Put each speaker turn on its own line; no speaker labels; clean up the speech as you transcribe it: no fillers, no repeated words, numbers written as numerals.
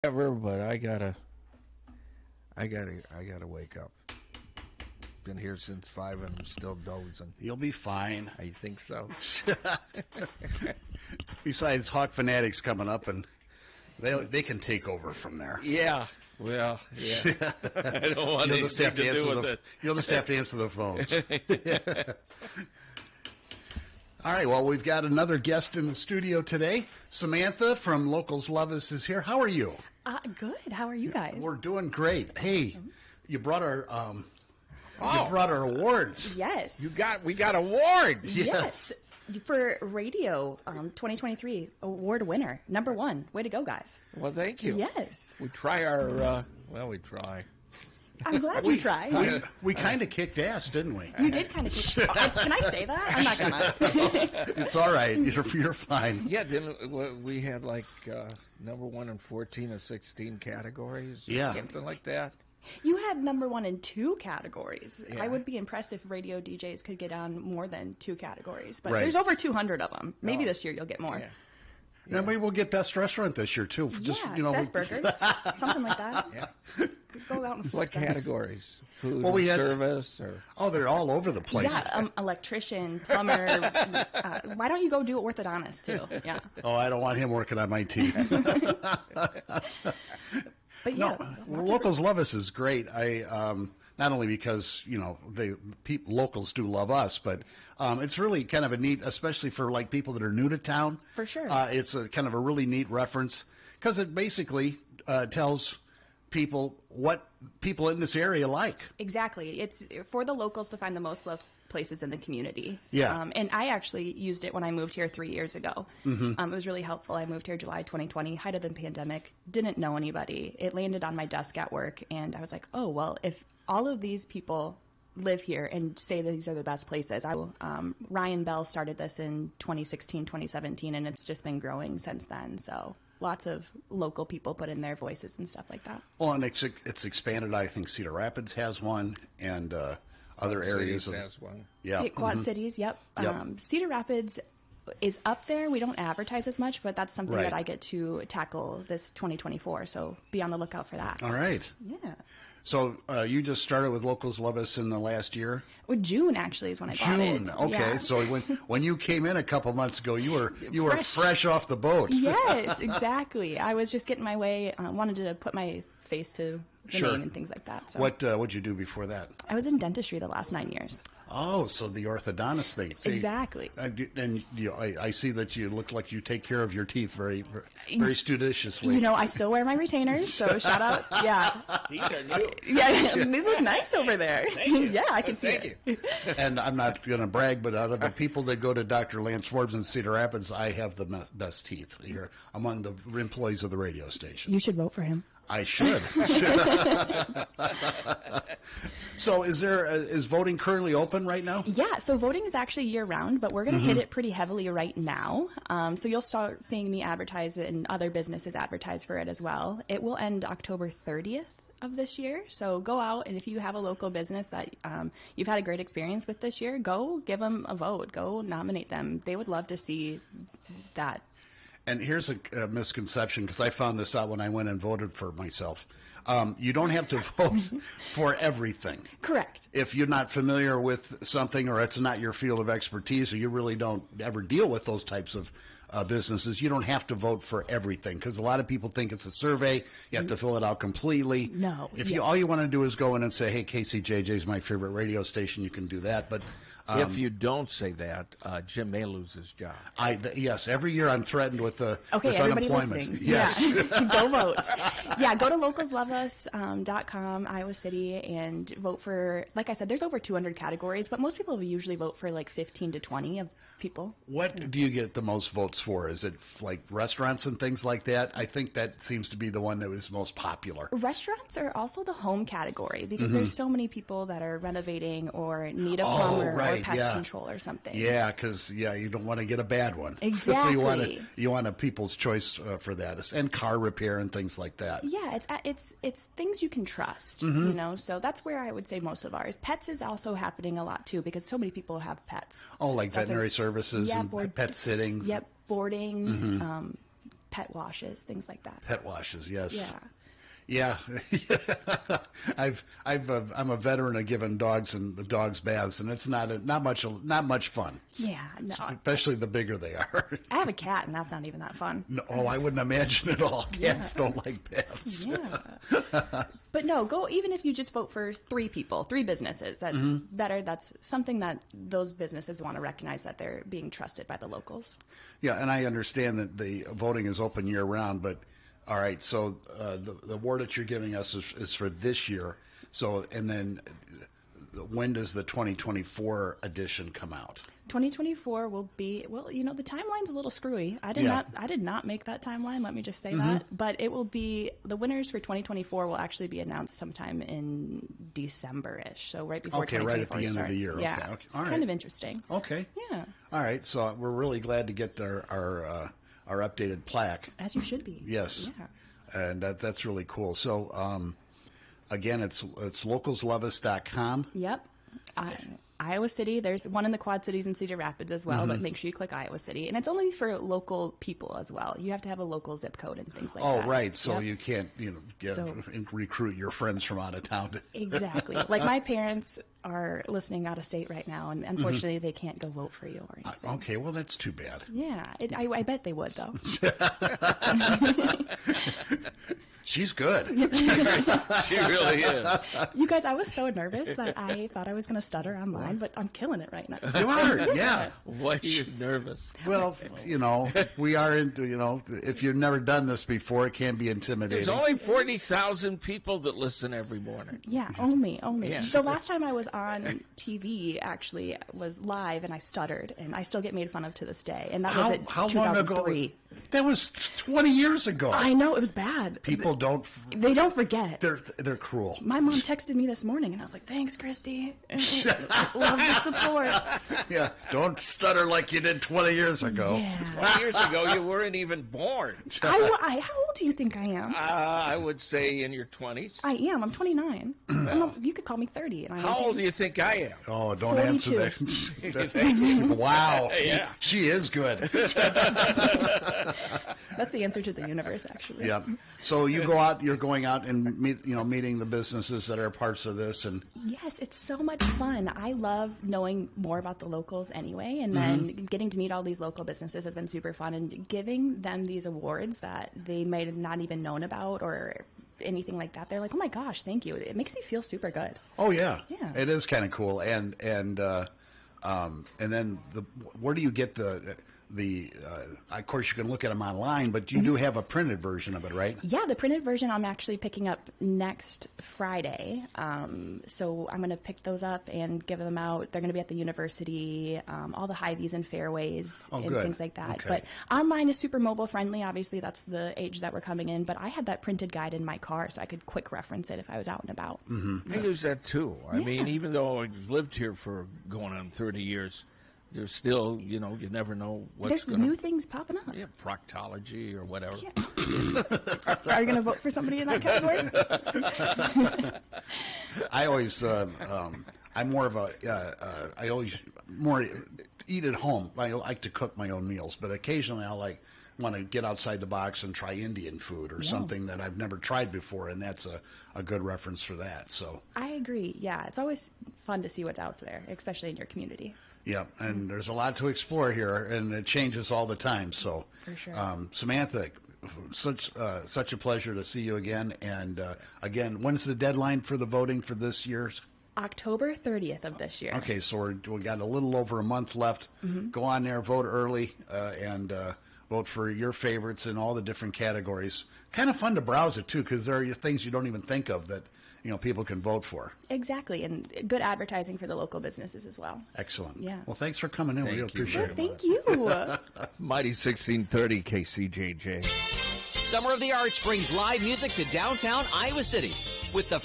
Ever, but I gotta wake up. Been here since 5 and I'm still dozing.
You'll be fine.
I think so.
Besides, Hawk Fanatics coming up, and they can take over from there.
Yeah. Well, yeah. I don't want
You'll just have
anything
to
to do
answer
with
the.
it.
You'll just have to answer the phones. All right. Well, we've got another guest in the studio today. Samantha from Locals Love Us is here. How are you?
Good. How are you guys?
We're doing great. Hey, you brought our awards.
Yes.
We got awards.
Yes. For radio 2023 award winner, #1. Way to go, guys.
Well, thank you.
Yes.
We try our. We try.
I'm glad you tried.
We kind of kicked ass, didn't we?
You did kind of kick. Can I say that? I'm not gonna.
It's all right. You're fine.
Yeah. Didn't we had like #1 in 14 or 16 categories? Or
Yeah.
Something like that.
You had #1 in 2 categories.
Yeah.
I would be impressed if radio DJs could get on more than 2 categories. But
Right.
there's over 200 of them. Maybe
Oh.
this year you'll get more.
Yeah.
And maybe we'll get best restaurant this year too. Just
best burgers, something like that.
Yeah.
Just go out and flip
What
some.
categories? Food,
Well, we had-
service, or
Oh, they're all over the place.
Yeah, electrician, plumber. Why don't you go do orthodontist too? Yeah.
Oh, I don't want him working on my teeth.
But yeah,
No, Locals Love Us is great. Not only because locals do love us, but it's really kind of a neat, especially for like people that are new to town.
For sure.
It's a kind of a really neat reference because it basically tells people what people in this area like.
exactly. It's for the locals to find the most loved places in the community.
Yeah.
And I actually used it when I moved here 3 years ago. It was really helpful. I moved here July 2020, height of the pandemic, didn't know anybody. It landed on my desk at work, and I was like, oh, well, if all of these people live here and say that these are the best places. Ryan Bell started this in 2016, 2017, and it's just been growing since then. So lots of local people put in their voices and stuff like that.
Well, and it's expanded. I think Cedar Rapids has one, and other areas
Cities
of
has one.
yeah.
Quad Cities, yep.
Yep.
Cedar Rapids is up there. We don't advertise as much, but that's something
Right.
that I get to tackle this 2024. So be on the lookout for that.
All right.
Yeah.
So you just started with Locals Love Us in the last year.
Well, June actually is when I bought it.
June. Okay.
Yeah.
So when you came in a couple months ago, you were
Fresh.
fresh off the boat.
Yes, exactly. I was just getting my way. Wanted to put my face to the
Sure.
name and things like that. So
What'd you do before that?
I was in dentistry the last 9 years.
Oh, so the orthodontist thing. See,
Exactly.
I see that you look like you take care of your teeth very studiously.
You know, I still wear my retainers, so shout out. Yeah.
These are new.
Yeah, they look nice over there. Yeah, I can see
Thank
it.
you.
And I'm not going to brag, but out of the people that go to Dr. Lance Forbes in Cedar Rapids, I have the best teeth here among the employees of the radio station.
You should vote for him.
I should. So is voting currently open right now?
Yeah, so voting is actually year round, but we're going to hit it pretty heavily right now. So you'll start seeing me advertise it and other businesses advertise for it as well. It will end October 30th of this year. So go out, and if you have a local business that you've had a great experience with this year, go give them a vote. Go nominate them. They would love to see that.
And here's a misconception, because I found this out when I went and voted for myself. You don't have to vote for everything.
Correct.
If you're not familiar with something, or it's not your field of expertise, or you really don't ever deal with those types of businesses, you don't have to vote for everything, because a lot of people think it's a survey. You have to fill it out completely.
No.
If
Yeah.
all you want to do is go in and say, hey, KCJJ is my favorite radio station, you can do that. But
If you don't say that, Jim may lose his job.
yes, every year I'm threatened with
Okay,
with
everybody
unemployment.
listening.
Yes.
Yeah. Go vote. Yeah, go to localsloveus.com, Iowa City, and vote for, like I said, there's over 200 categories, but most people usually vote for like 15 to 20 of people.
What do you get the most votes for? Is it like restaurants and things like that? I think that seems to be the one that was most popular.
Restaurants are also the home category because there's so many people that are renovating or need a plumber
right,
or pest
yeah.
control or something.
Yeah, because you don't want to get a bad one.
Exactly.
So you want a people's choice for that, and car repair and things like that.
Yeah, it's things you can trust, you know. So that's where I would say most of ours. Pets is also happening a lot too because so many people have pets.
Oh, like
That's
veterinary services
yeah,
and pet sitting.
Yep, boarding. pet washes, things like that.
Pet washes, yes.
Yeah.
Yeah, I'm a veteran of giving dogs baths, and it's not much fun.
Yeah, no.
Especially the bigger they are.
I have a cat, and that's not even that fun.
No, I wouldn't imagine at all. Cats don't like baths.
Yeah. But no, go, even if you just vote for 3 people, 3 businesses, that's something that those businesses want to recognize, that they're being trusted by the locals.
Yeah, and I understand that the voting is open year round, but all right, so the award that you're giving us is for this year. So, and then when does the 2024 edition come out?
2024 will be, well, the timeline's a little screwy. I did not make that timeline, let me just say that. But it will be, the winners for 2024 will actually be announced sometime in December-ish. So right before 2024
right at the end
starts.
of the year.
Yeah,
Okay.
it's
All right.
kind of interesting.
Okay.
Yeah.
All right, so we're really glad to get our updated plaque.
As you should be.
Yes.
Yeah.
And that's really cool. So, again, it's localsloveus.com.
Yep. Iowa City. There's one in the Quad Cities in Cedar Rapids as well, but make sure you click Iowa City. And it's only for local people as well. You have to have a local zip code and things like that.
Oh, right. So
Yep.
you can't, recruit your friends from out of town.
Exactly. Like my parents are listening out of state right now, and unfortunately they can't go vote for you or anything.
Okay, well, that's too bad.
Yeah, I bet they would though.
She's good.
She really is.
You guys, I was so nervous that I thought I was going to stutter online, but I'm killing it right now.
You are, yeah.
Why are you nervous?
Well, we are into, if you've never done this before, it can be intimidating.
There's only 40,000 people that listen every morning.
Yeah, only.
Yeah.
The last time I was on TV actually was live, and I stuttered, and I still get made fun of to this day. And that was at
how long ago?
2003.
That was 20 years ago.
I know, it was bad.
People don't.
They don't forget.
They're cruel.
My mom texted me this morning, and I was like, "Thanks, Christy. Love the support."
Yeah, don't stutter like you did 20 years ago.
Yeah.
20 years ago, you weren't even born.
How old do you think I am?
I would say in your 20s.
I am. I'm 29. You could call me 30. And
How old do you think I am?
Oh, don't answer
42.
that. Wow.
Yeah.
She is good.
That's the answer to the universe, actually.
Yeah. So you're going out and meeting the businesses that are parts of this, and
Yes, it's so much fun. I love knowing more about the locals anyway, and then getting to meet all these local businesses has been super fun, and giving them these awards that they might have not even known about or anything like that. They're like, "Oh my gosh, thank you." It makes me feel super good.
oh yeah,
Yeah.
it is kind of cool. And then where do you get the of course you can look at them online, but you do have a printed version of it, right?
Yeah, the printed version I'm actually picking up next Friday. So I'm going to pick those up and give them out. They're going to be at the university, all the Hy-Vees and Fairways and
good.
things like that.
Okay.
But online is super mobile friendly. Obviously, that's the age that we're coming in. But I had that printed guide in my car, so I could quick reference it if I was out and about.
I use that too. I mean, even though I've lived here for going on 30 years, there's still, you never know what's
There's
going to...
new things popping up.
Yeah, proctology or whatever.
Yeah. Are you going to vote for somebody in that category?
I always, I'm more of a, I always more eat at home. I like to cook my own meals, but occasionally I'll want to get outside the box and try Indian food or something that I've never tried before, and that's a good reference for that. So
I agree. Yeah, it's always fun to see what's out there, especially in your community.
yeah, and there's a lot to explore here, and it changes all the time. So
For sure.
Samantha, such a pleasure to see you again. And again, when's the deadline for the voting for this year's?
October 30th of this year.
Okay, so we got a little over a month left. Go on there, vote early, and vote for your favorites in all the different categories. Kind of fun to browse it too, because there are things you don't even think of that people can vote for.
Exactly, and good advertising for the local businesses as well.
Excellent.
Yeah.
Well, thanks for coming in. We
Thank
really
you
appreciate
very
it.
Thank you.
Mighty 1630 KCJJ.
Summer of the Arts brings live music to downtown Iowa City with the